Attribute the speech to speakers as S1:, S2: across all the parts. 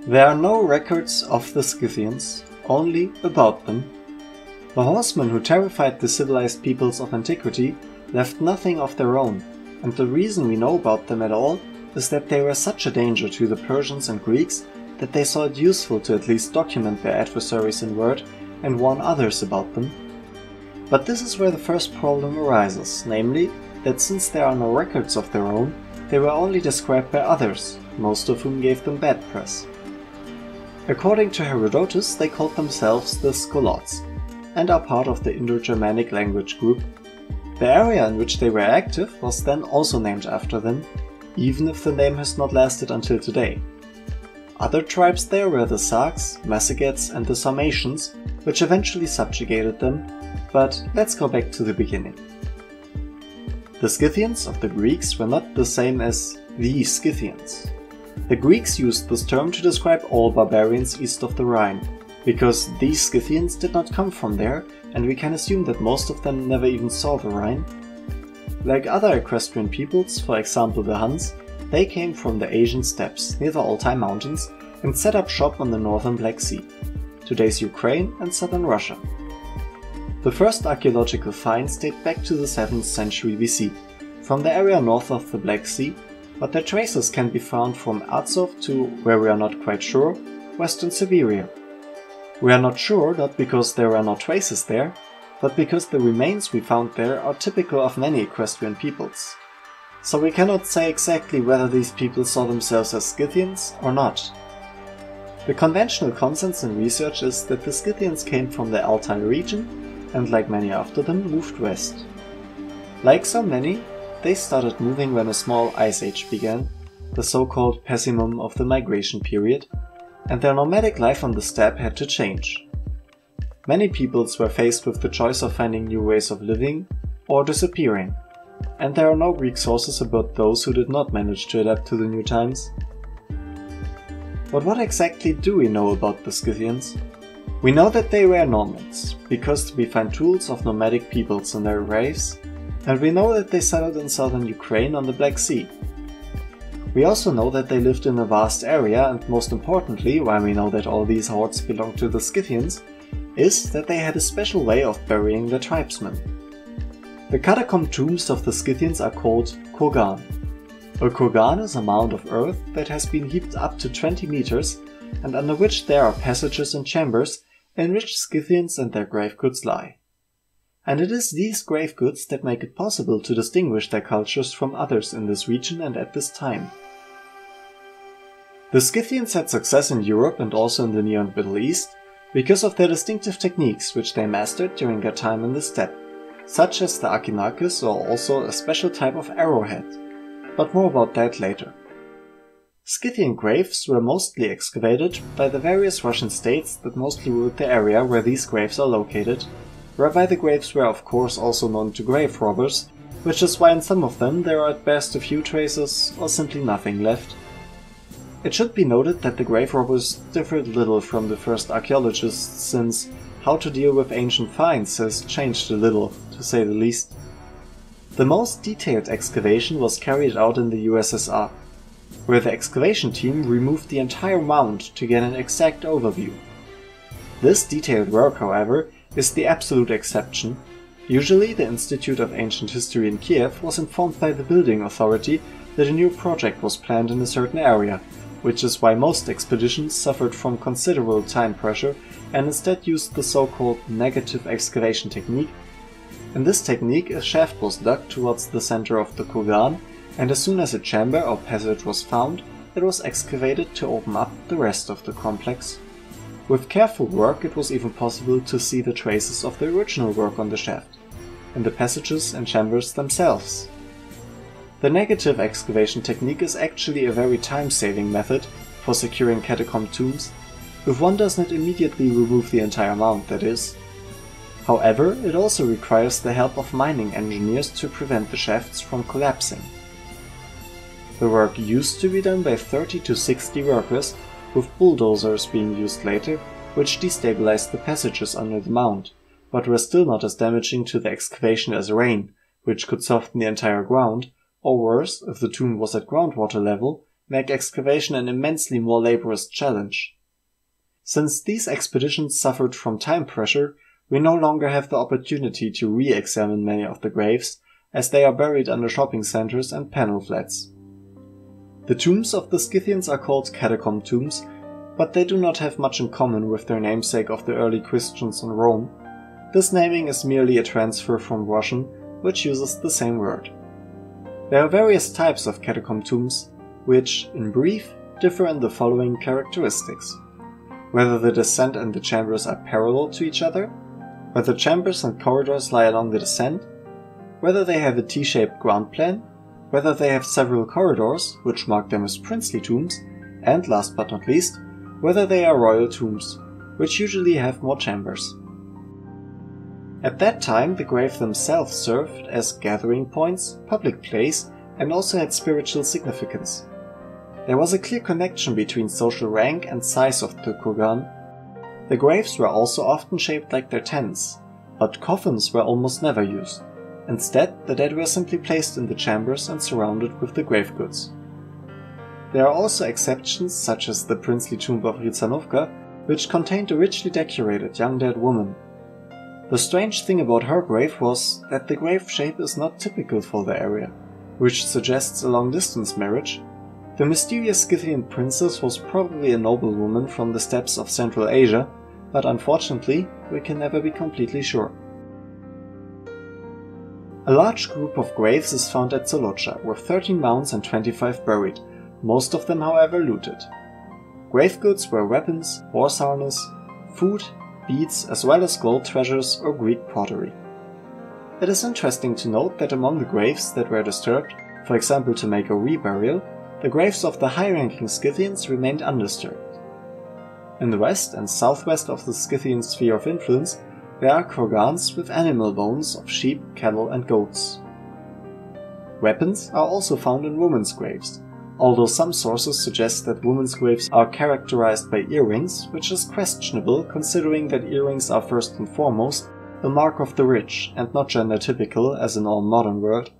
S1: There are no records of the Scythians, only about them. The horsemen who terrified the civilized peoples of antiquity left nothing of their own, and the reason we know about them at all is that they were such a danger to the Persians and Greeks that they saw it useful to at least document their adversaries in word and warn others about them. But this is where the first problem arises, namely, that since there are no records of their own, they were only described by others, most of whom gave them bad press. According to Herodotus, they called themselves the Skolots, and are part of the Indo-Germanic language group. The area in which they were active was then also named after them, even if the name has not lasted until today. Other tribes there were the Sacs, Massagets and the Sarmatians, which eventually subjugated them, but let's go back to the beginning. The Scythians of the Greeks were not the same as the Scythians. The Greeks used this term to describe all barbarians east of the Rhine, because these Scythians did not come from there, and we can assume that most of them never even saw the Rhine. Like other equestrian peoples, for example the Huns, they came from the Asian steppes near the Altai Mountains and set up shop on the northern Black Sea, today's Ukraine and southern Russia. The first archaeological finds date back to the 7th century BC, from the area north of the Black Sea, but their traces can be found from Azov to, where we are not quite sure, western Siberia. We are not sure not because there are no traces there, but because the remains we found there are typical of many equestrian peoples. So we cannot say exactly whether these people saw themselves as Scythians or not. The conventional consensus in research is that the Scythians came from the Altai region and, like many after them, moved west. Like so many, they started moving when a small ice age began, the so-called pessimum of the migration period, and their nomadic life on the steppe had to change. Many peoples were faced with the choice of finding new ways of living or disappearing, and there are no Greek sources about those who did not manage to adapt to the new times. But what exactly do we know about the Scythians? We know that they were nomads, because we find tools of nomadic peoples in their graves, and we know that they settled in southern Ukraine on the Black Sea. We also know that they lived in a vast area, and most importantly, why we know that all these hordes belong to the Scythians, is that they had a special way of burying their tribesmen. The catacomb tombs of the Scythians are called kurgan. A kurgan is a mound of earth that has been heaped up to 20 meters and under which there are passages and chambers in which Scythians and their grave goods lie. And it is these grave goods that make it possible to distinguish their cultures from others in this region and at this time. The Scythians had success in Europe and also in the Near and Middle East because of their distinctive techniques which they mastered during their time in the steppe, such as the akinakis or also a special type of arrowhead, but more about that later. Scythian graves were mostly excavated by the various Russian states that mostly ruled the area where these graves are located, whereby the graves were of course also known to grave robbers, which is why in some of them there are at best a few traces or simply nothing left. It should be noted that the grave robbers differed little from the first archaeologists, since how to deal with ancient finds has changed a little, to say the least. The most detailed excavation was carried out in the USSR, where the excavation team removed the entire mound to get an exact overview. This detailed work, however, is the absolute exception. Usually the Institute of Ancient History in Kiev was informed by the building authority that a new project was planned in a certain area, which is why most expeditions suffered from considerable time pressure and instead used the so-called negative excavation technique. In this technique, a shaft was dug towards the center of the kurgan, and as soon as a chamber or passage was found, it was excavated to open up the rest of the complex. With careful work, it was even possible to see the traces of the original work on the shaft, in the passages and chambers themselves. The negative excavation technique is actually a very time-saving method for securing catacomb tombs, if one does not immediately remove the entire mound, that is. However, it also requires the help of mining engineers to prevent the shafts from collapsing. The work used to be done by 30 to 60 workers, with bulldozers being used later, which destabilized the passages under the mound, but were still not as damaging to the excavation as rain, which could soften the entire ground, or worse, if the tomb was at groundwater level, make excavation an immensely more laborious challenge. Since these expeditions suffered from time pressure, we no longer have the opportunity to re-examine many of the graves, as they are buried under shopping centers and panel flats. The tombs of the Scythians are called catacomb tombs, but they do not have much in common with their namesake of the early Christians in Rome. This naming is merely a transfer from Russian, which uses the same word. There are various types of catacomb tombs, which, in brief, differ in the following characteristics: whether the descent and the chambers are parallel to each other, whether chambers and corridors lie along the descent, whether they have a T-shaped ground plan, whether they have several corridors, which mark them as princely tombs, and last but not least, whether they are royal tombs, which usually have more chambers. At that time, the grave themselves served as gathering points, public place, and also had spiritual significance. There was a clear connection between social rank and size of the kurgan. The graves were also often shaped like their tents, but coffins were almost never used. Instead, the dead were simply placed in the chambers and surrounded with the grave goods. There are also exceptions, such as the princely tomb of Rizanovka, which contained a richly decorated young dead woman. The strange thing about her grave was that the grave shape is not typical for the area, which suggests a long-distance marriage. The mysterious Scythian princess was probably a noblewoman from the steppes of Central Asia, but unfortunately, we can never be completely sure. A large group of graves is found at Zolocha, with 13 mounds and 25 buried, most of them however looted. Grave goods were weapons, horse harness, food, beads, as well as gold treasures or Greek pottery. It is interesting to note that among the graves that were disturbed, for example to make a reburial, the graves of the high-ranking Scythians remained undisturbed. In the west and southwest of the Scythian sphere of influence, there are kurgans with animal bones of sheep, cattle and goats. Weapons are also found in women's graves, although some sources suggest that women's graves are characterized by earrings, which is questionable considering that earrings are first and foremost a mark of the rich and not gender typical as in our modern world.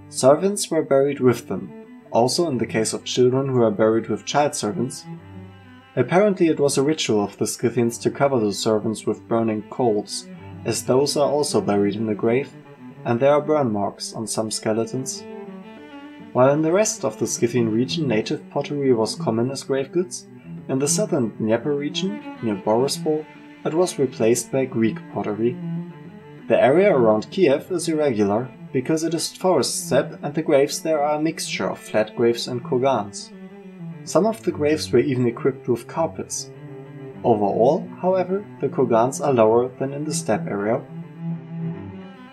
S1: Servants were buried with them, also in the case of children who are buried with child servants. Apparently it was a ritual of the Scythians to cover the servants with burning coals, as those are also buried in the grave, and there are burn marks on some skeletons. While in the rest of the Scythian region native pottery was common as grave goods, in the southern Dnieper region, near Borispol, it was replaced by Greek pottery. The area around Kiev is irregular, because it is forest steppe and the graves there are a mixture of flat graves and kurgans. Some of the graves were even equipped with carpets. Overall, however, the kurgans are lower than in the steppe area.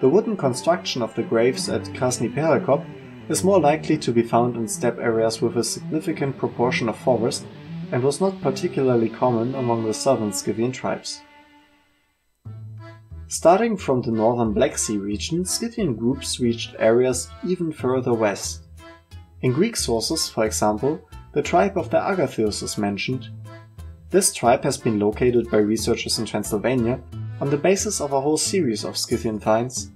S1: The wooden construction of the graves at Krasny Perekop is more likely to be found in steppe areas with a significant proportion of forest and was not particularly common among the southern Scythian tribes. Starting from the northern Black Sea region, Scythian groups reached areas even further west. In Greek sources, for example, the tribe of the Agathios is mentioned. This tribe has been located by researchers in Transylvania on the basis of a whole series of Scythian finds.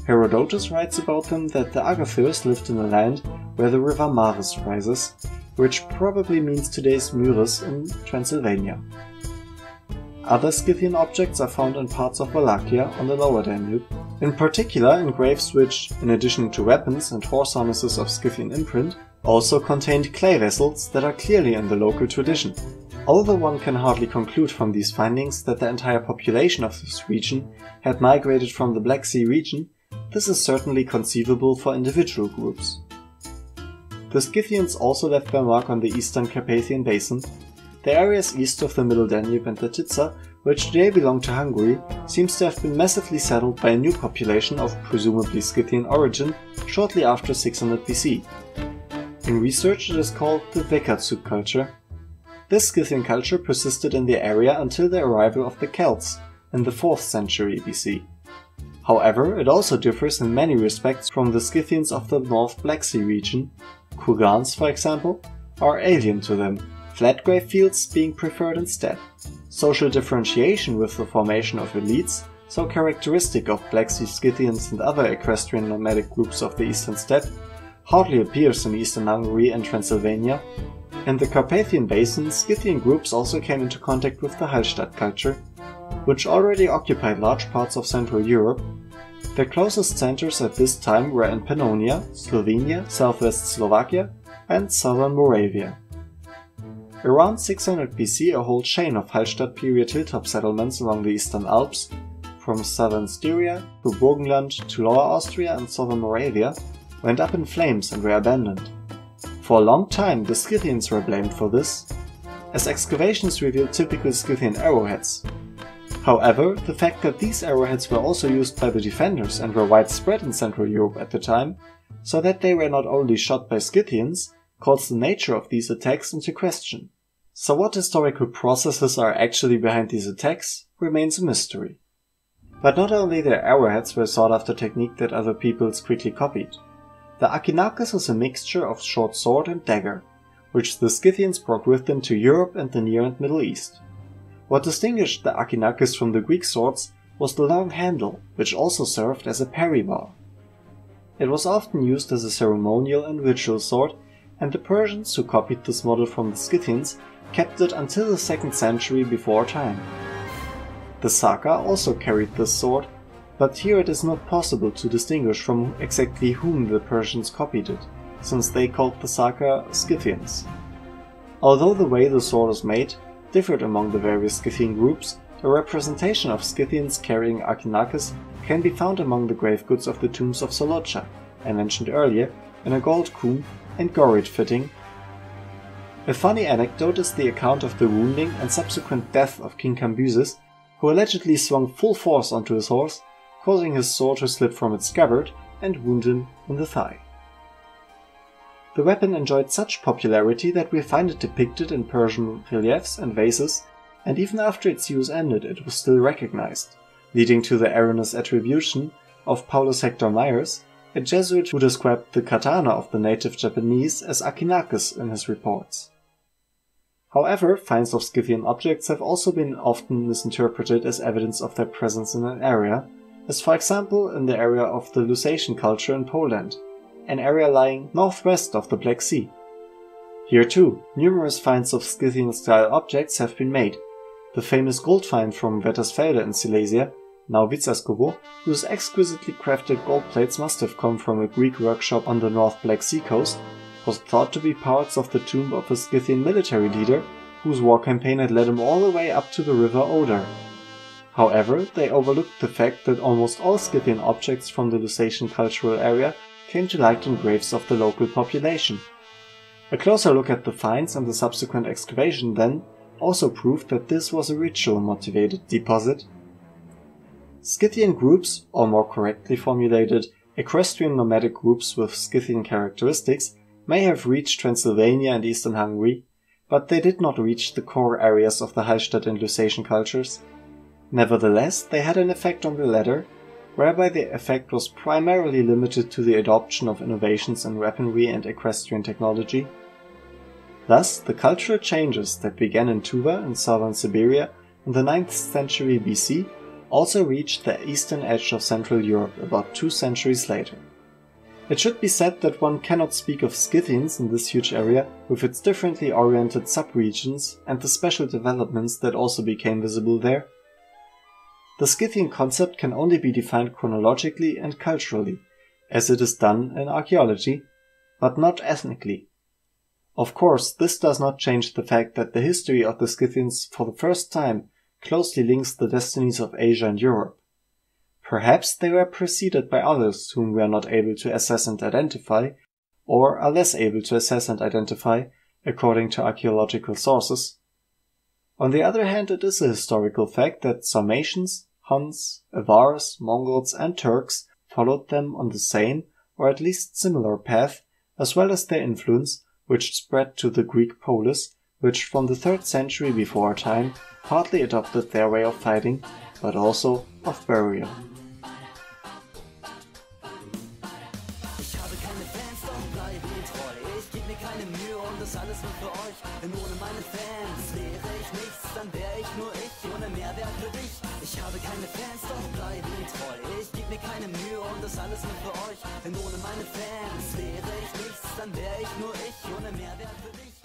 S1: Herodotus writes about them that the Agathios lived in a land where the river Maris rises, which probably means today's Muris in Transylvania. Other Scythian objects are found in parts of Wallachia on the lower Danube, in particular in graves which, in addition to weapons and horse harnesses of Scythian imprint, also contained clay vessels that are clearly in the local tradition. Although one can hardly conclude from these findings that the entire population of this region had migrated from the Black Sea region, this is certainly conceivable for individual groups. The Scythians also left their mark on the eastern Carpathian basin. The areas east of the Middle Danube and the Tisza, which today belong to Hungary, seems to have been massively settled by a new population of presumably Scythian origin shortly after 600 BC. In research it is called the Vekatsuk culture. This Scythian culture persisted in the area until the arrival of the Celts in the 4th century BC. However, it also differs in many respects from the Scythians of the North Black Sea region. Kurgans, for example, are alien to them, flat grave fields being preferred instead. Social differentiation with the formation of elites, so characteristic of Black Sea Scythians and other equestrian nomadic groups of the eastern steppe, hardly appears in eastern Hungary and Transylvania. In the Carpathian Basin, Scythian groups also came into contact with the Hallstatt culture, which already occupied large parts of Central Europe. Their closest centers at this time were in Pannonia, Slovenia, southwest Slovakia, and southern Moravia. Around 600 BC, a whole chain of Hallstatt period hilltop settlements along the eastern Alps, from southern Styria through Burgenland to Lower Austria and southern Moravia, went up in flames and were abandoned. For a long time, the Scythians were blamed for this, as excavations revealed typical Scythian arrowheads. However, the fact that these arrowheads were also used by the defenders and were widespread in Central Europe at the time, so that they were not only shot by Scythians, calls the nature of these attacks into question. So what historical processes are actually behind these attacks remains a mystery. But not only their arrowheads were sought after technique that other peoples quickly copied. The Akinakis is a mixture of short sword and dagger, which the Scythians brought with them to Europe and the Near and Middle East. What distinguished the Akinakis from the Greek swords was the long handle, which also served as a parry bar. It was often used as a ceremonial and ritual sword, and the Persians, who copied this model from the Scythians, kept it until the 2nd century before time. The Saka also carried this sword, but here it is not possible to distinguish from exactly whom the Persians copied it, since they called the Saka Scythians. Although the way the sword is made differed among the various Scythian groups, a representation of Scythians carrying Akinakis can be found among the grave goods of the tombs of Solocha, I mentioned earlier, in a gold coon and gorid fitting. A funny anecdote is the account of the wounding and subsequent death of King Cambyses, who allegedly swung full force onto his horse, causing his sword to slip from its scabbard and wound him in the thigh. The weapon enjoyed such popularity that we find it depicted in Persian reliefs and vases, and even after its use ended it was still recognized, leading to the erroneous attribution of Paulus Hector Myers, a Jesuit who described the katana of the native Japanese as Akinakis in his reports. However, finds of Scythian objects have also been often misinterpreted as evidence of their presence in an area, as for example in the area of the Lusatian culture in Poland, an area lying northwest of the Black Sea. Here too, numerous finds of Scythian-style objects have been made. The famous gold find from Vettersfelde in Silesia, now Vitsaskovo, whose exquisitely crafted gold plates must have come from a Greek workshop on the North Black Sea coast, was thought to be parts of the tomb of a Scythian military leader whose war campaign had led him all the way up to the river Oder. However, they overlooked the fact that almost all Scythian objects from the Lusatian cultural area came to light in graves of the local population. A closer look at the finds and the subsequent excavation then also proved that this was a ritual-motivated deposit. Scythian groups, or more correctly formulated, equestrian nomadic groups with Scythian characteristics, may have reached Transylvania and eastern Hungary, but they did not reach the core areas of the Hallstatt and Lusatian cultures. Nevertheless, they had an effect on the latter, whereby the effect was primarily limited to the adoption of innovations in weaponry and equestrian technology. Thus, the cultural changes that began in Tuva in southern Siberia in the 9th century BC also reached the eastern edge of Central Europe about 2 centuries later. It should be said that one cannot speak of Scythians in this huge area with its differently oriented sub-regions and the special developments that also became visible there. The Scythian concept can only be defined chronologically and culturally, as it is done in archaeology, but not ethnically. Of course, this does not change the fact that the history of the Scythians for the first time closely links the destinies of Asia and Europe. Perhaps they were preceded by others whom we are not able to assess and identify, or are less able to assess and identify, according to archaeological sources. On the other hand, it is a historical fact that Sarmatians, Huns, Avars, Mongols and Turks followed them on the same, or at least similar path, as well as their influence, which spread to the Greek polis, which from the 3rd century before our time partly adopted their way of fighting, but also of burial.
S2: Ich habe keine Fans, darum bleibe ich treu. Ich geb mir keine Mühe und das alles nur für euch, denn ohne meine Fans wäre ich nichts, dann wäre ich nur ich, ohne Mehrwert für dich. Ich habe keine Fans, doch bleibe ihnen treu. Ich geb mir keine Mühe und das alles nur für euch, denn ohne meine Fans wäre ich nichts, dann wäre ich nur ich, ohne Mehrwert für dich.